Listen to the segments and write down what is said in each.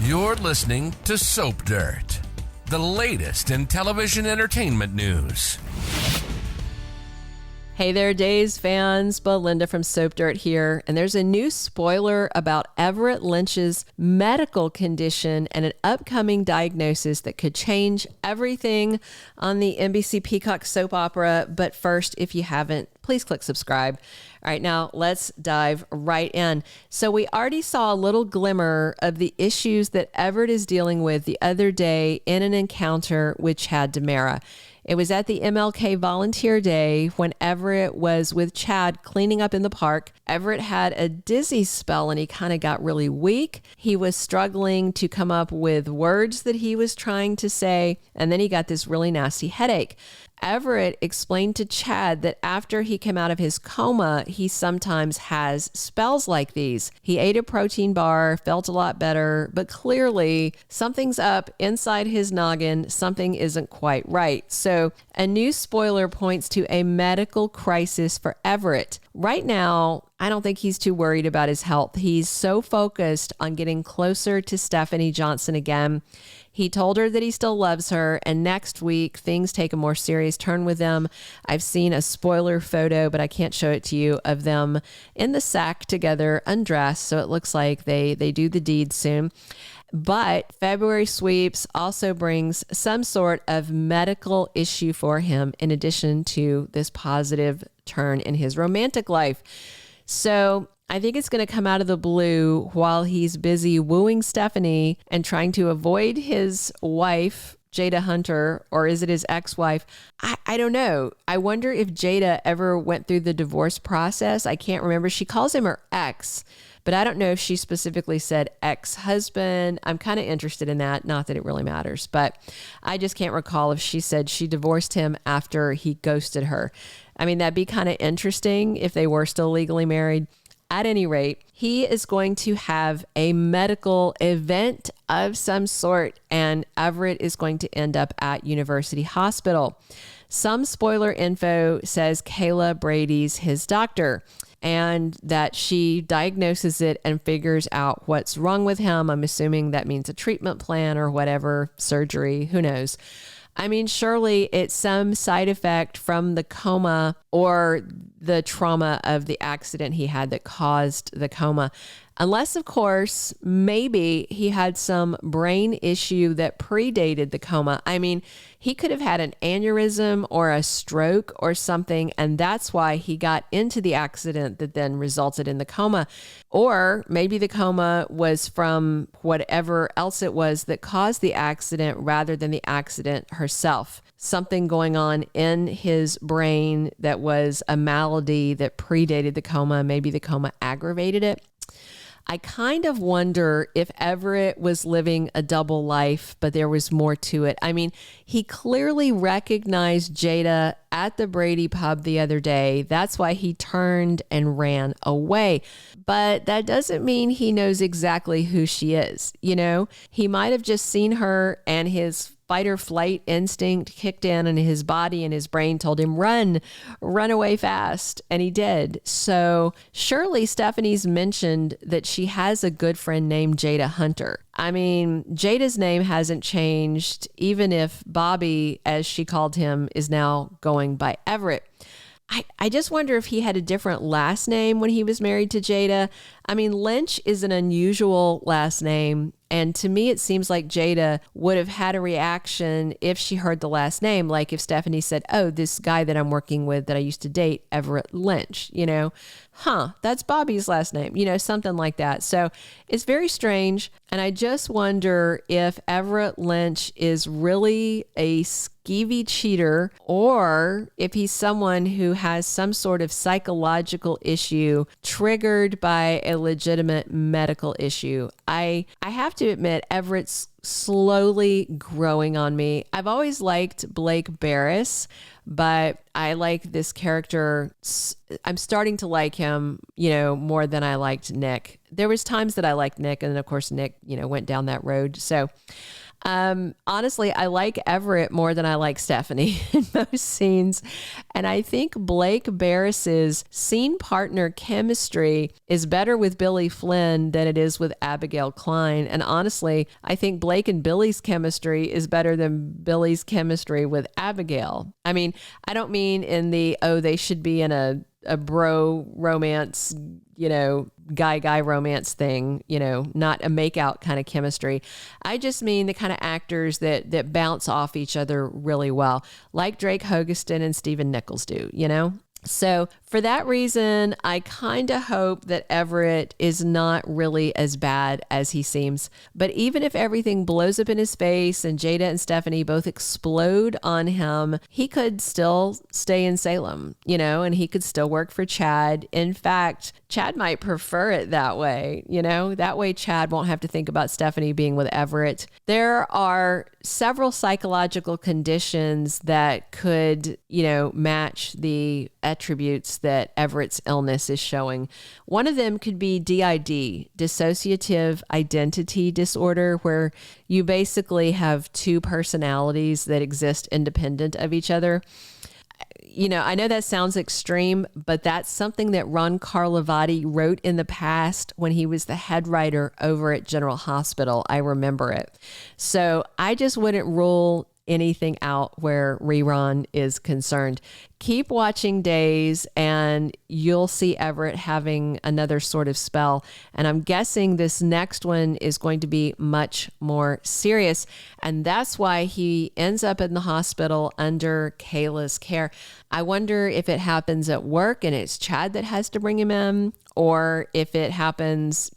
You're listening to Soap Dirt, the latest in television entertainment news. Hey there, Days fans. Belinda from Soap Dirt here, and there's a new spoiler about Everett Lynch's medical condition and an upcoming diagnosis that could change everything on the NBC Peacock soap opera. But first, if you haven't, please click subscribe. All right, now let's dive right in. So we already saw a little glimmer of the issues that Everett is dealing with the other day in an encounter with Chad DiMera. It was at the MLK Volunteer Day when Everett was with Chad cleaning up in the park. Everett had a dizzy spell and he kind of got really weak. He was struggling to come up with words that he was trying to say, and then he got this really nasty headache. Everett explained to Chad that after he came out of his coma, he sometimes has spells like these. He ate a protein bar, felt a lot better, but clearly something's up inside his noggin. Something isn't quite right. So a new spoiler points to a medical crisis for Everett. Right now, I don't think he's too worried about his health. He's so focused on getting closer to Stephanie Johnson again. He told her that he still loves her, and next week, things take a more serious turn with them. I've seen a spoiler photo, but I can't show it to you, of them in the sack together, undressed, so it looks like they do the deed soon. But February sweeps also brings some sort of medical issue for him, in addition to this positive turn in his romantic life. So I think it's going to come out of the blue while he's busy wooing Stephanie and trying to avoid his wife, Jada Hunter, or is it his ex-wife? I don't know. I wonder if Jada ever went through the divorce process. I can't remember. She calls him her ex, but I don't know if she specifically said ex-husband. I'm kind of interested in that. Not that it really matters, but I just can't recall if she said she divorced him after he ghosted her. I mean, that'd be kind of interesting if they were still legally married. At any rate, he is going to have a medical event of some sort, and Everett is going to end up at University Hospital. Some spoiler info says Kayla Brady's his doctor, and that she diagnoses it and figures out what's wrong with him. I'm assuming that means a treatment plan or whatever, surgery, who knows. I mean, surely it's some side effect from the coma or the trauma of the accident he had that caused the coma. Unless, of course, maybe he had some brain issue that predated the coma. I mean, he could have had an aneurysm or a stroke or something, and that's why he got into the accident that then resulted in the coma. Or maybe the coma was from whatever else it was that caused the accident rather than the accident herself. Something going on in his brain that was a malady that predated the coma. Maybe the coma aggravated it. I kind of wonder if Everett was living a double life, but there was more to it. I mean, he clearly recognized Jada at the Brady pub the other day. That's why he turned and ran away. But that doesn't mean he knows exactly who she is. You know, he might have just seen her and his fight or flight instinct kicked in and his body and his brain told him, run away fast. And he did. So surely Stephanie's mentioned that she has a good friend named Jada Hunter. I mean, Jada's name hasn't changed, even if Bobby, as she called him, is now going by Everett. I just wonder if he had a different last name when he was married to Jada. I mean, Lynch is an unusual last name. And to me, it seems like Jada would have had a reaction if she heard the last name. Like if Stephanie said, oh, this guy that I'm working with that I used to date, Everett Lynch, you know, that's Bobby's last name, you know, something like that. So it's very strange. And I just wonder if Everett Lynch is really a skeevy cheater or if he's someone who has some sort of psychological issue triggered by a legitimate medical issue. I have to admit, Everett's slowly growing on me. I've always liked Blake Berris, but I like this character. I'm starting to like him, you know, more than I liked Nick. There was times that I liked Nick, and then of course Nick, you know, went down that road. So Honestly, I like Everett more than I like Stephanie in most scenes. And I think Blake Berris's scene partner chemistry is better with Billy Flynn than it is with Abigail Klein. And honestly, I think Blake and Billy's chemistry is better than Billy's chemistry with Abigail. I mean, I don't mean in the, they should be in a bro romance, guy romance thing, not a makeout kind of chemistry. I just mean the kind of actors that bounce off each other really well, like Drake Hogestyn and Stephen Nichols do, So for that reason, I kind of hope that Everett is not really as bad as he seems. But even if everything blows up in his face and Jada and Stephanie both explode on him, he could still stay in Salem, and he could still work for Chad. In fact, Chad might prefer it that way, that way Chad won't have to think about Stephanie being with Everett. There are several psychological conditions that could, match the attributes that Everett's illness is showing. One of them could be DID, dissociative identity disorder, where you basically have two personalities that exist independent of each other. I know that sounds extreme, but that's something that Ron Carlivati wrote in the past when he was the head writer over at General Hospital. I remember it. So I just wouldn't rule anything out where Rerun is concerned. Keep watching Days and you'll see Everett having another sort of spell. And I'm guessing this next one is going to be much more serious. And that's why he ends up in the hospital under Kayla's care. I wonder if it happens at work and it's Chad that has to bring him in, or if it happens,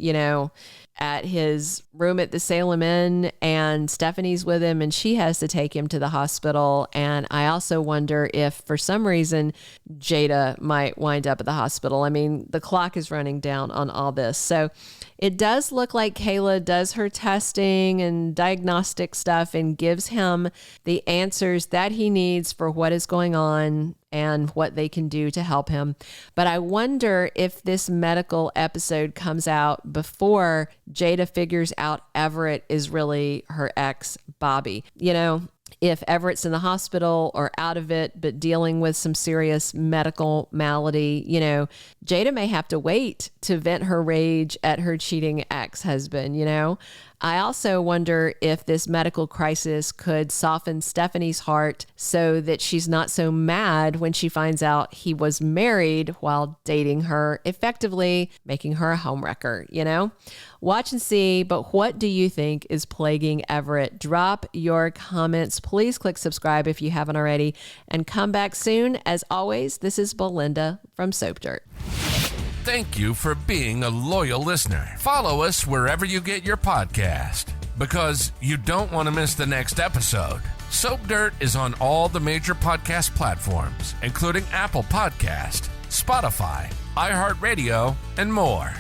at his room at the Salem Inn and Stephanie's with him and she has to take him to the hospital. And I also wonder if for some reason Jada might wind up at the hospital. I mean, the clock is running down on all this. So it does look like Kayla does her testing and diagnostic stuff and gives him the answers that he needs for what is going on and what they can do to help him. But I wonder if this medical episode comes out before Jada figures out Everett is really her ex, Bobby. If Everett's in the hospital or out of it, but dealing with some serious medical malady, Jada may have to wait to vent her rage at her cheating ex-husband, I also wonder if this medical crisis could soften Stephanie's heart so that she's not so mad when she finds out he was married while dating her, effectively making her a homewrecker, Watch and see, but what do you think is plaguing Everett? Drop your comments. Please click subscribe if you haven't already, and come back soon. As always, this is Belinda from Soap Dirt. Thank you for being a loyal listener. Follow us wherever you get your podcast, because you don't want to miss the next episode. Soap Dirt is on all the major podcast platforms, including Apple Podcast, Spotify, iHeartRadio, and more.